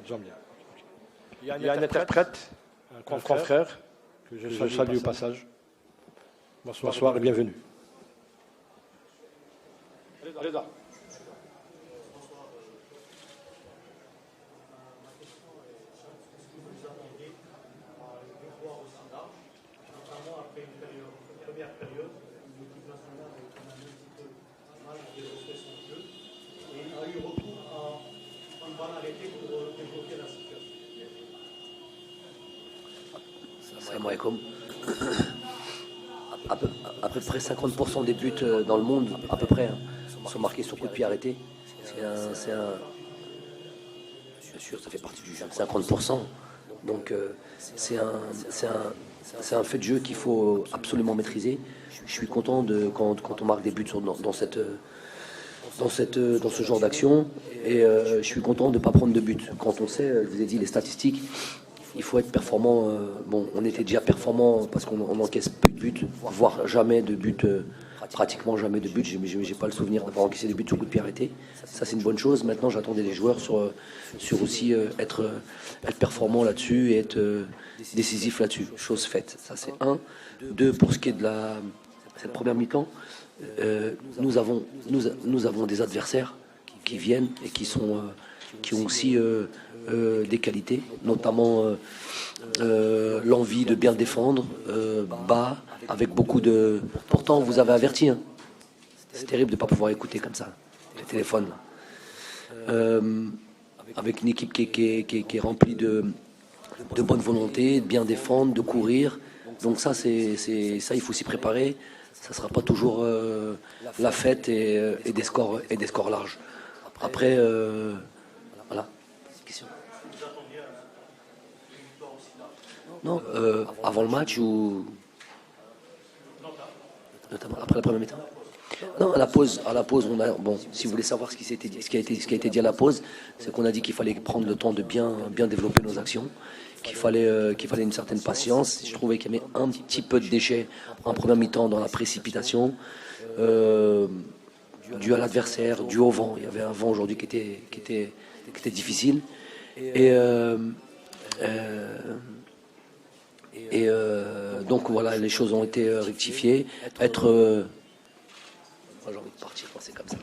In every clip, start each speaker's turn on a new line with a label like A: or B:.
A: Zambia. Il y a un interprète, un confrère, que je salue au passage. Bonsoir et bienvenue. Allez là.
B: Salam alaikum. À peu près 50% des buts dans le monde, à peu près, sont marqués sur coup de pied arrêté. Bien sûr, ça fait partie du jeu. 50%. Donc c'est un fait de jeu qu'il faut absolument maîtriser. Je suis content quand on marque des buts dans ce genre d'action. Et je suis content de ne pas prendre de buts. Quand on sait, je vous ai dit, les statistiques, il faut être performant. Bon, on était déjà performant parce qu'on encaisse peu de buts, voire jamais de buts, pratiquement jamais de buts. J'ai pas le souvenir d'avoir encaissé des buts sur coup de pied arrêté. Ça, c'est une bonne chose. Maintenant, j'attendais les joueurs sur aussi être performant là-dessus et être décisif là-dessus. Chose faite. Ça, c'est un. Deux, pour ce qui est de cette première mi-temps, nous avons des adversaires qui viennent et qui ont aussi des qualités, notamment l'envie de bien défendre, bas, avec beaucoup de... Pourtant, vous avez averti, hein. C'est terrible de ne pas pouvoir écouter comme ça, les téléphones. Avec une équipe qui est remplie de bonne volonté, de bien défendre, de courir. Donc ça, il faut s'y préparer. Ça ne sera pas toujours la fête et des scores larges. Après, voilà. Question. Non, avant le match ou notamment après la première mi-temps. Non, à la pause, on a bon. Si vous voulez savoir ce qui a été dit à la pause, c'est qu'on a dit qu'il fallait prendre le temps de bien développer nos actions, qu'il fallait une certaine patience. Je trouvais qu'il y avait un petit peu de déchets en première mi-temps dans la précipitation, dû à l'adversaire, dû au vent. Il y avait un vent aujourd'hui qui était difficile. Donc voilà, les choses ont été rectifiées. Moi j'ai envie de partir quand c'est comme ça.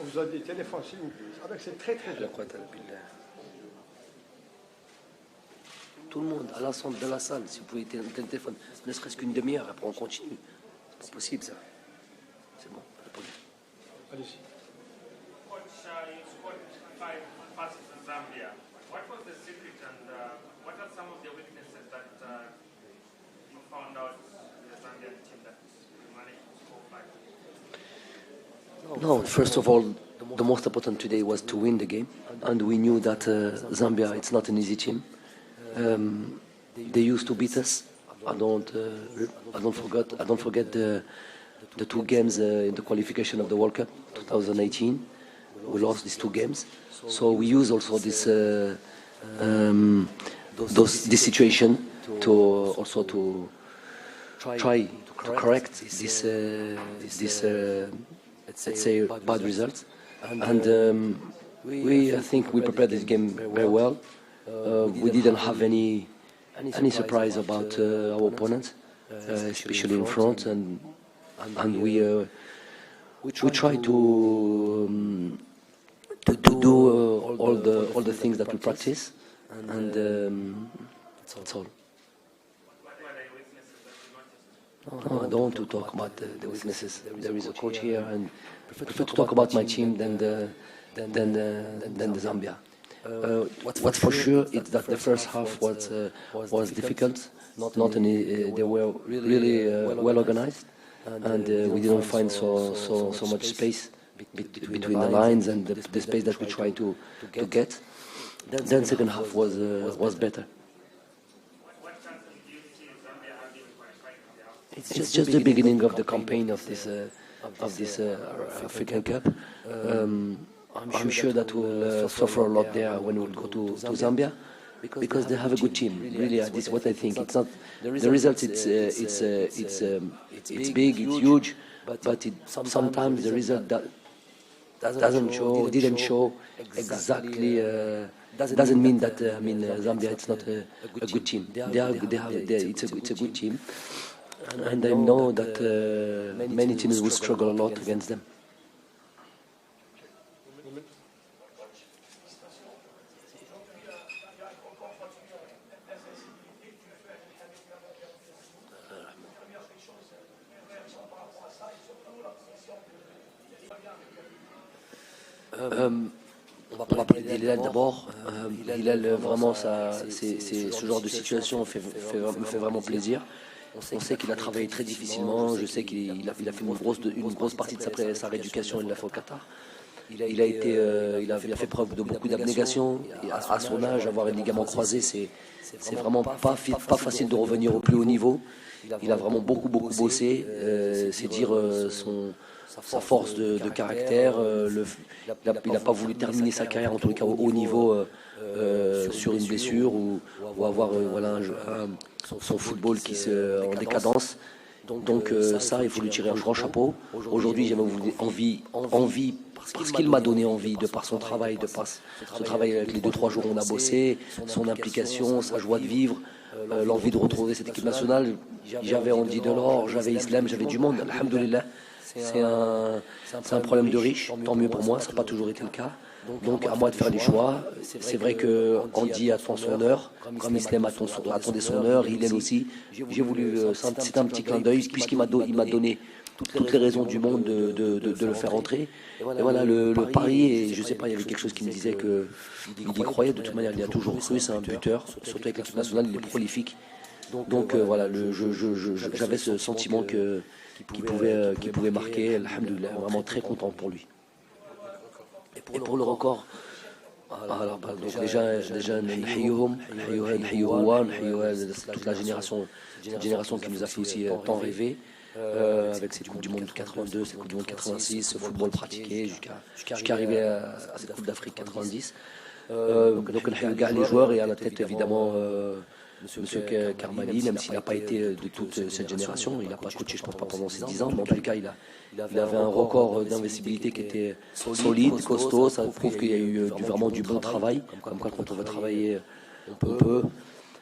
A: On vous a des téléphones, s'il vous plaît. Avec c'est très très bien.
B: Tout le monde à l'ensemble de la salle, si vous pouvez éteindre le téléphone, ne serait-ce qu'une demi-heure, après on continue. C'est pas possible ça. C'est bon, répondez.
A: Allez-y.
C: Coach, you scored 5 passes in Zambia. What was the secret and what are some of the weaknesses that you found out in the Zambian team that you managed to score 5?
B: No, first of all, the most important today was to win the game, and we knew that Zambia, it's not an easy team. They used to beat us. I don't forget the 2 games in the qualification of the World Cup 2018. We lost these 2 games, so we use also this situation to also to try to correct this let's say bad results. And I think we prepared this game very well. We didn't have any surprise about our opponent, especially in front, and we try to do all the things that we practice, and that's all. No, I don't want to talk about the weaknesses. There is a coach here, and I prefer to talk about my team than the Zambia. What's for sure is that the first half was difficult. They were really well organized, and we didn't find so much space between the lines and the space that we tried to get. Then second half was better. It's just the beginning of the campaign of this African Cup. I'm sure that we'll suffer a lot there when we'll go to Zambia, because they have a good team. Really, this is what I think. It's not the results. It's big, it's huge, but sometimes the result didn't show exactly. Doesn't mean that Zambia it's not a good team. It's a good team, and I know that many teams will struggle a lot against them. On va parler d'Hilal d'abord. Hilal, vraiment, c'est ce genre de situation me fait vraiment plaisir. On sait qu'il a travaillé très difficilement. Je sais qu'il a fait une grosse partie de sa rééducation, il l'a fait au Qatar. Il a fait preuve de beaucoup d'abnégation. À son âge, avoir un ligament croisé, c'est vraiment pas facile de revenir au plus haut niveau. Il a vraiment beaucoup bossé. C'est dire sa force de caractère. Il n'a pas voulu terminer sa carrière, en tous les cas au haut niveau, sur une blessure ou avoir son football qui en décadence. Donc ça, il faut lui tirer un grand chapeau. Aujourd'hui, j'avais envie parce qu'il m'a donné envie, de par son travail, de par ce travail avec les 2-3 jours où on a bossé, son implication, sa joie de vivre, l'envie de retrouver cette équipe nationale. J'avais Andy Delors, j'avais Islam, j'avais du monde, alhamdoulilah. C'est un problème de riche, tant mieux pour moi, ça n'a pas toujours été le cas. Donc à moi de faire les choix. C'est vrai que Andy attend son heure, comme Islam attendait son heure, Hilal aussi. J'ai voulu, c'est un petit clin d'œil, puisqu'il m'a donné toutes les raisons du monde de le faire entrer. Et voilà, le pari, et je ne sais pas, il y avait quelque chose qui me disait qu'il y croyait, de toute manière il y a toujours cru, c'est un buteur, surtout avec l'équipe nationale, il est prolifique. Donc voilà, j'avais ce sentiment qu'il pouvait marquer, alhamdoulilah, vraiment très content pour lui. Et pour le record, alors, donc déjà toute la génération, cette génération qui nous a fait aussi tant rêver, avec cette Coupe du Monde 82, cette Coupe du Monde 86, ce football pratiqué jusqu'à arriver à cette Coupe d'Afrique 90. Donc les joueurs et à la tête évidemment Monsieur Karmali, même s'il n'a pas été de toute cette génération, il n'a pas coaché, je pense pas pendant ces 10 ans, mais en tout cas il avait un record d'investibilité qui était solide, costaud. Ça prouve qu'il y a eu vraiment du bon travail, comme quoi quand on veut travailler, on peut.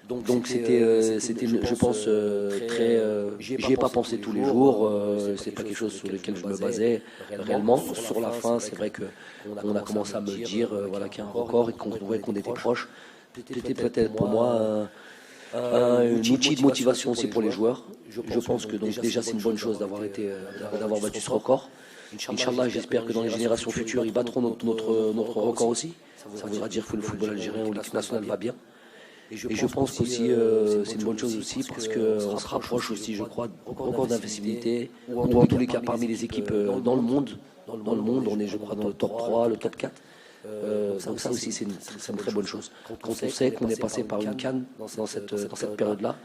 B: Donc c'était, je pense, très. J'y ai pas pensé tous les jours. C'est pas quelque chose sur lequel je me basais réellement. Sur la fin, c'est vrai que on a commencé à me dire voilà qu'il y a un record et qu'on était proche. C'était peut-être pour moi un outil de motivation aussi pour les joueurs. Je pense que donc déjà c'est une bonne chose d'avoir battu ce record. Inch'Allah, j'espère que dans les générations futures, ils battront notre record aussi. Ça voudra dire que le football algérien ou l'équipe nationale va bien. Et je pense qu'aussi c'est une bonne chose aussi parce qu'on se rapproche aussi, je crois, record d'investibilité, ou en tous les cas parmi les équipes dans le monde. Dans le monde, on est, je crois, dans le top 3, le top 4. Donc ça aussi c'est une très bonne chose. Quand on sait qu'on est passé par une CAN dans cette période-là,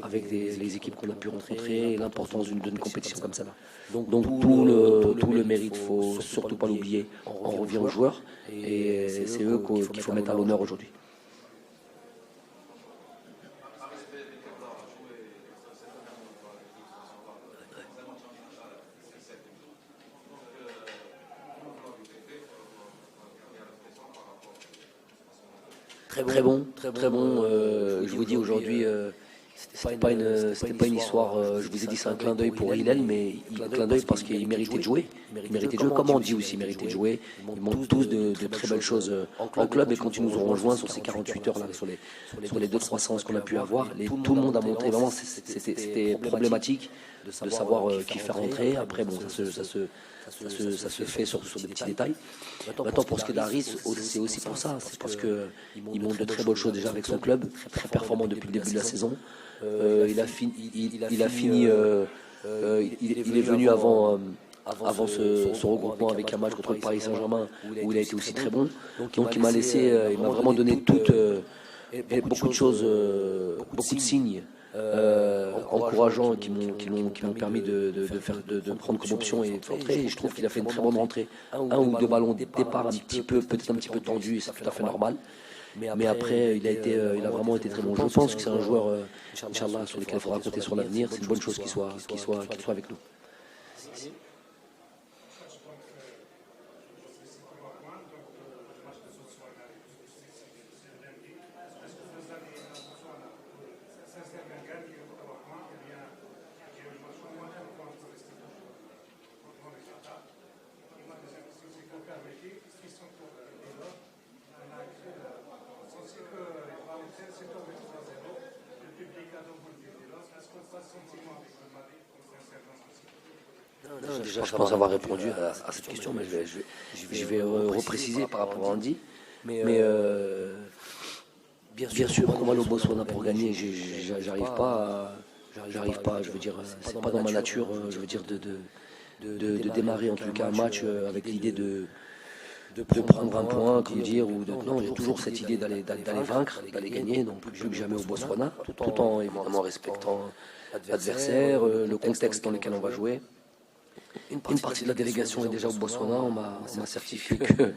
B: avec les équipes qu'on a pu rencontrer et l'importance d'une compétition comme ça. Donc tout le mérite, faut surtout pas l'oublier. On revient aux joueurs et c'est eux qu'il faut mettre à l'honneur aujourd'hui. Très bon. Je vous dis aujourd'hui, c'était pas une histoire. Je vous ai dit c'est un clin d'œil pour Hilal, mais un clin d'œil parce qu'il méritait de jouer. Comme on dit aussi, il méritait de jouer. Ils montrent tous de très belles choses en club et quand ils nous ont rejoints sur ces 48 heures là, sur les 2-3 séances qu'on a pu avoir, tout le monde a montré vraiment. C'était problématique de savoir qui faire rentrer. Après bon, ça se fait sur des petits détails. Maintenant, pour ce qui est d'Haris, c'est aussi pour ça. C'est parce qu'il montre de très bonnes choses déjà avec son club, très performant depuis le début de la saison. Il est venu avant ce regroupement avec un match contre le Paris Saint-Germain où il a été aussi très bon. Donc il m'a vraiment donné beaucoup de choses, beaucoup de signes. Encourageants qui m'ont permis de prendre comme option et d'entrer. Et je trouve qu'il a fait une très bonne rentrée. Un ou deux ballons de départ peut-être un petit peu tendu et c'est tout à fait normal. Mais après, il a vraiment été très bon. Je pense que c'est un joueur, Inch'Allah, sur lequel il faudra compter sur l'avenir. C'est une bonne chose qu'il soit avec nous. Déjà, je pense avoir répondu à cette question, mais je vais repréciser par rapport à Andy. Mais bien sûr, pour moi, le Botswana pour gagner, j'arrive pas, je veux dire, c'est pas dans ma nature, je veux dire, de démarrer en tout cas un match avec l'idée de prendre un point, comme dire, non, j'ai toujours cette idée d'aller vaincre, d'aller gagner, donc plus que jamais au Botswana, tout en évidemment respectant l'adversaire, le contexte dans lequel on va jouer. Une partie de la délégation est déjà au Botswana, on m'a certifié que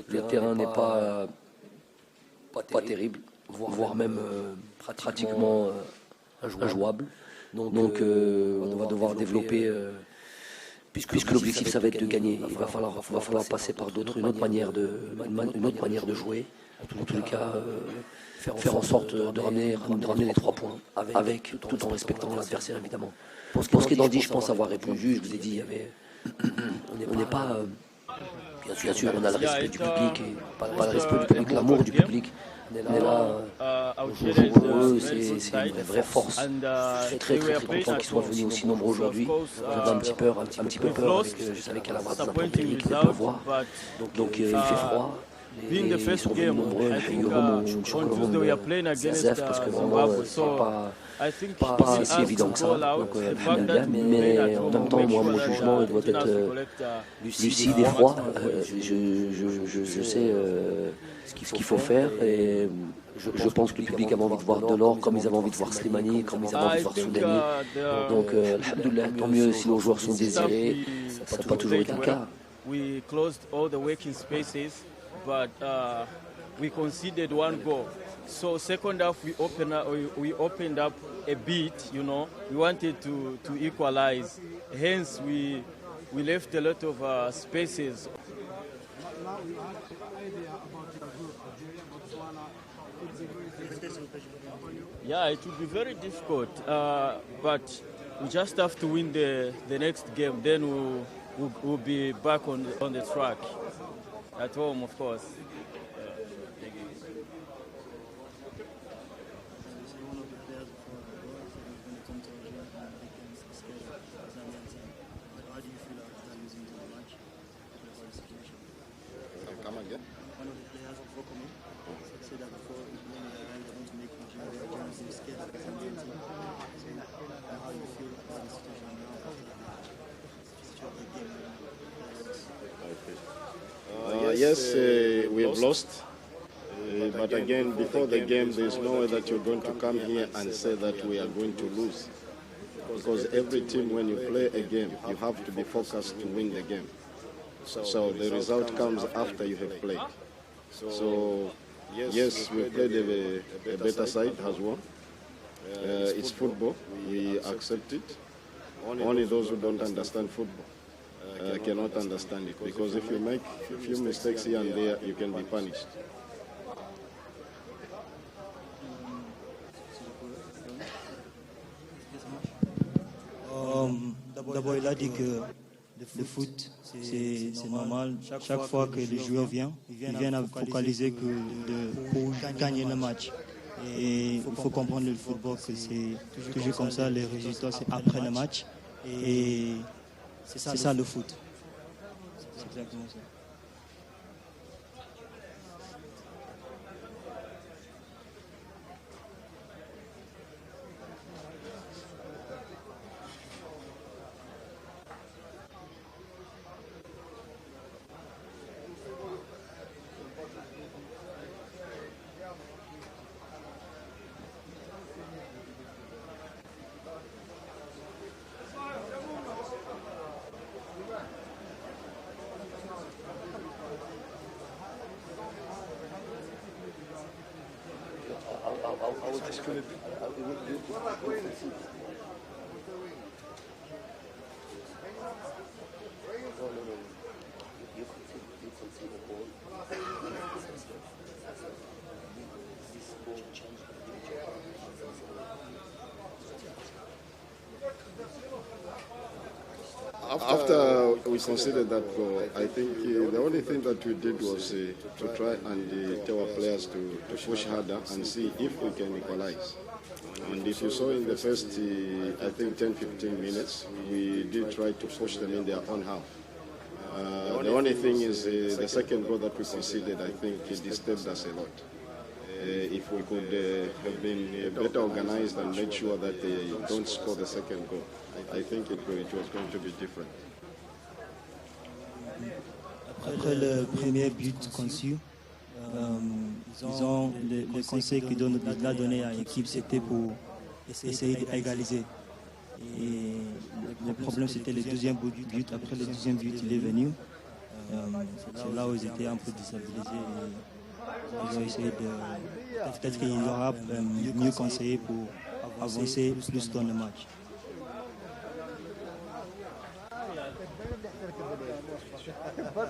B: le terrain n'est pas terrible, voire même pratiquement injouable. Donc on va devoir développer, puisque l'objectif ça va être de gagner, il va falloir passer par une autre manière de jouer. En tous les cas, faire en sorte de ramener les 3 points, tout en respectant l'adversaire évidemment. Pour ce qui est d'Andy, je pense avoir répondu, je vous ai dit, on n'est pas... Bien sûr, on a le respect du public, et pas le respect du public, l'amour du public. On est là, on joue pour eux, c'est une vraie force. Je suis très content qu'ils soient venus aussi nombreux aujourd'hui. J'avais un petit peu peur, je savais qu'à la base, ça qu'il allait pleuvoir. Donc il fait froid. Et ils sont venus nombreux, parce que vraiment, c'est pas si évident que ça. Donc, mais en même temps, moi, mon jugement doit être lucide et froid. Je sais ce qu'il faut faire et je pense que le public avait envie de voir Delors comme ils avaient envie de voir Slimani, comme ils avaient envie de voir Soudani. Donc, alhamdoulilah, tant mieux si nos joueurs sont désirés. Ça n'a pas toujours été le cas.
D: We closed all the working spaces, but we conceded 1 goal. So second half we opened up a bit, you know. We wanted to equalize. Hence we left a lot of spaces.
E: Now we have an idea about your group, Algeria, Botswana. It's a very difficult for you.
D: Yeah, it will be very difficult, but we just have to win the next game. Then we'll be back on the track at home, of course.
F: Yes, we have lost. But again, before the game, there's no way that you're going to come here and say that we are going to lose. Because every team, when you play a game, you have to be focused to win the game. So the result comes after you have played. So, yes, we played a better side as well. It's football. We accept it. Only those who don't understand football cannot understand it, because if you make a few mistakes here and there, you can be punished.
G: D'abord, il a dit que le foot, c'est normal. Chaque fois que les joueurs viennent, ils viennent à focaliser pour gagner le match. Et il faut comprendre le football que c'est toujours comme ça, les résultats c'est après le match. Et c'est ça le foot. C'est exactement ça.
F: After we considered that goal, I think the only thing that we did was to try and tell our players to push harder and see if we can equalize. And if you saw in the first, I think 10-15 minutes, we did try to push them in their own half. The only thing is the second goal that we conceded, I think it disturbed us a lot. If we could have been better organized and made sure that they don't score the second goal, I think it was going to be different.
G: Après le premier but conçu, le conseil que il a donné à l'équipe, c'était pour essayer d'égaliser. Et le problème, c'était le deuxième but. Après le deuxième but, il est venu. C'est là où ils étaient un peu déstabilisés. Ils ont essayé de... Peut-être qu'il aura mieux conseillé pour avancer plus dans le match.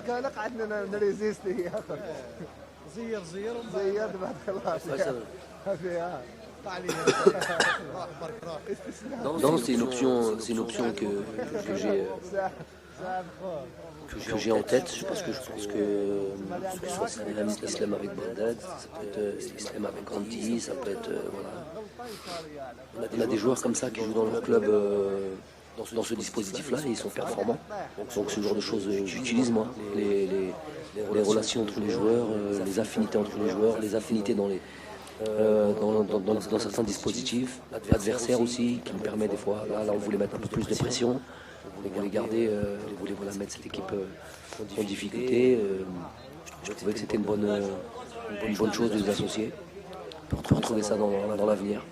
E: قالك عندنا نريزيستي يا اخي زير زير بعد خلاص فيها
B: Non, c'est une option que j'ai en tête, parce que je pense que ce soit l'islam avec Bagdad, ça peut être l'islam avec Andy, ça peut être voilà. On a des joueurs comme ça qui jouent dans leur club dans ce dispositif-là et ils sont performants. Donc ce genre de choses j'utilise moi, les relations entre les joueurs, les affinités entre les joueurs, les affinités dans certains dispositifs, l'adversaire aussi, qui me permet des fois, là on voulait mettre un peu plus de pression, on voulait garder, on voulait mettre cette équipe en difficulté. Je trouvais que c'était une bonne chose de les associer pour retrouver ça dans l'avenir.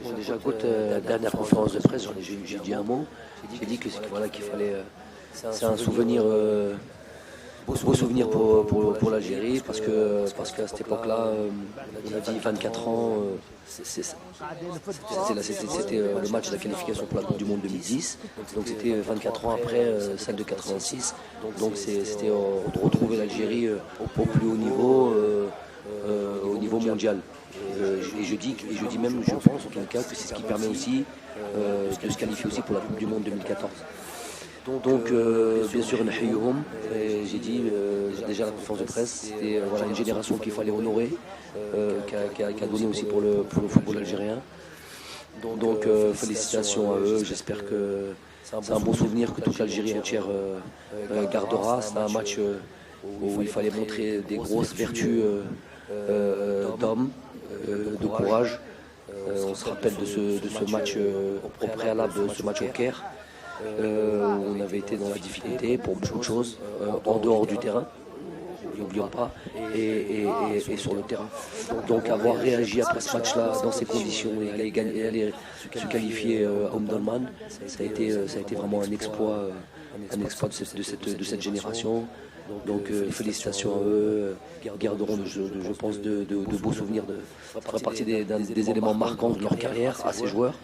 B: Bon, déjà, dernière conférence de presse, j'ai dit un mot. J'ai dit qu'il fallait. C'est un souvenir, beau souvenir pour l'Algérie, parce qu'à cette époque-là, on a dit 24 ans, c'était le match de la qualification pour la Coupe du Monde 2010. Donc c'était 24 ans après celle de 86. Donc c'était de retrouver l'Algérie au plus haut niveau, au niveau mondial. Et je dis même, je pense en tout cas que c'est ce qui permet aussi de se qualifier aussi pour la Coupe du Monde 2014. Donc bien sûr, j'ai dit déjà à la conférence de presse, c'était une génération qu'il fallait honorer, qui a donné aussi pour le football algérien. Donc félicitations à eux, j'espère que c'est un bon souvenir que toute l'Algérie entière gardera. C'est un match où il fallait montrer des grosses vertus d'hommes, de courage. On se rappelle de ce match au préalable de ce match au Caire. On avait été dans la difficulté pour beaucoup de choses, en dehors du terrain, n'oublions pas, et sur le terrain. Donc avoir réagi après ce match-là, dans ces conditions, et aller se qualifier à Omdurman, ça a été vraiment un exploit de cette génération. Donc félicitations à eux, garderont je pense de beaux souvenirs, fera partie des éléments marquants de leur carrière à ces joueurs.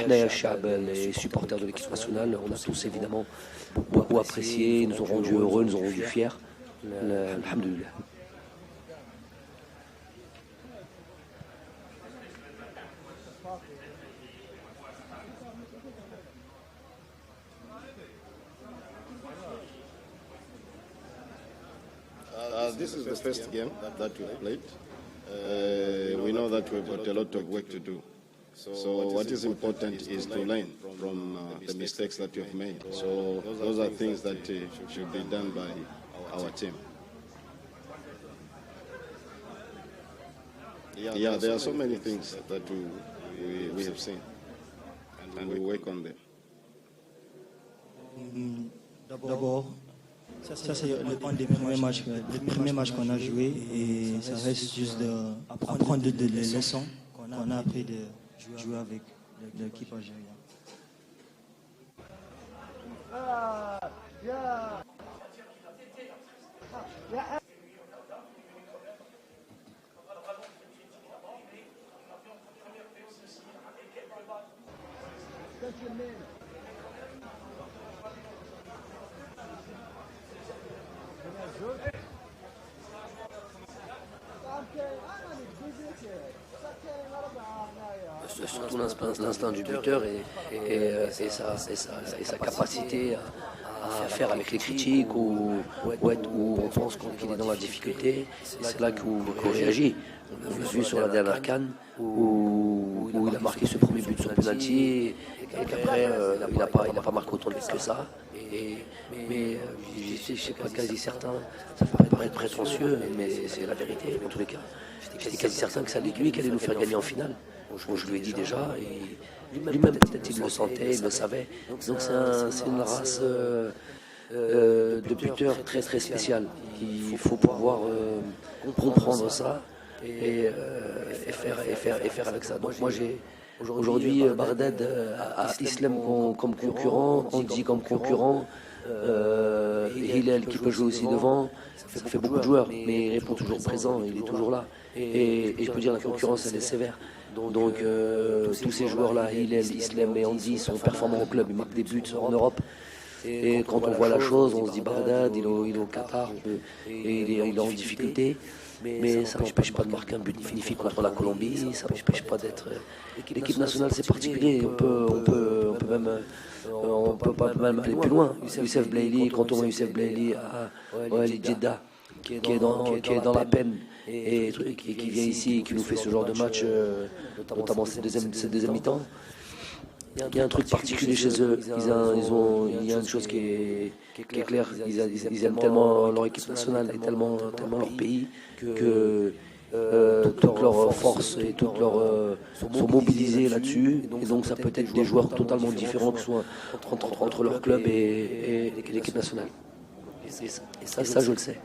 B: Les supporters de l'équipe nationale, on a tous évidemment beaucoup apprécié, ils nous ont rendus heureux, nous ont rendus fiers. Alhamdulillah.
F: This is the first game that we've played. We know that we've got a lot of work to do. So what is important is to learn from the mistakes that we have made. So those are things that should be done by our team. Yeah, there are so many things that we have seen, and we work on them.
G: D'abord, ça c'est un des premiers matchs qu'on a joué, et ça reste juste d'apprendre des leçons qu'on a appris de jouer avec l'équipe algérienne.
B: surtout l'instinct du buteur et sa capacité à faire avec les critiques ou on pense qu'il est dans la difficulté. C'est là qu'on réagit. On l'a vu sur la dernière CAN où il a marqué ce premier but sur penalty et qu'après il n'a pas marqué autant de buts que ça. Mais je ne sais pas, quasi certain, ça paraît paraître prétentieux, mais c'est la vérité en tous les cas. J'étais quasi certain que ça allait lui qui allait nous faire gagner en finale. Je lui ai dit déjà, et lui-même peut-être il le sentait, il le savait. Donc c'est une race de buteurs très très spéciale. Il faut pouvoir comprendre ça et faire avec ça. Donc moi j'ai aujourd'hui Barded a Islam comme concurrent, Andy comme concurrent, Hillel qui peut jouer aussi devant, ça fait beaucoup de joueurs, mais il répond toujours présent, il est toujours là. Et je peux dire la concurrence elle est sévère. Donc tous ces joueurs-là, Hillel, Islam et Andy sont performants au club, ils marquent des buts en Europe. Et quand on voit la chose, on se dit Barded, il est au Qatar et il est en difficulté. Mais ça n'empêche pas de marquer un but magnifique contre la Colombie, ça n'empêche pas d'être... L'équipe nationale c'est particulier, on peut même aller plus loin. Youssef Blaili, quand on voit Youssef Blaili à Jeddah, qui est dans la peine et qui vient ici et qui nous fait ce genre de match, notamment cette deuxième mi-temps. Il y a un truc particulier chez eux. Il y a une chose qui est claire. Ils aiment tellement leur équipe nationale et tellement leur pays que toutes leurs forces et toutes leurs sont mobilisées là-dessus. Et donc ça peut être des joueurs totalement différents, que ce soit entre leur club et l'équipe nationale. Et ça, je le sais.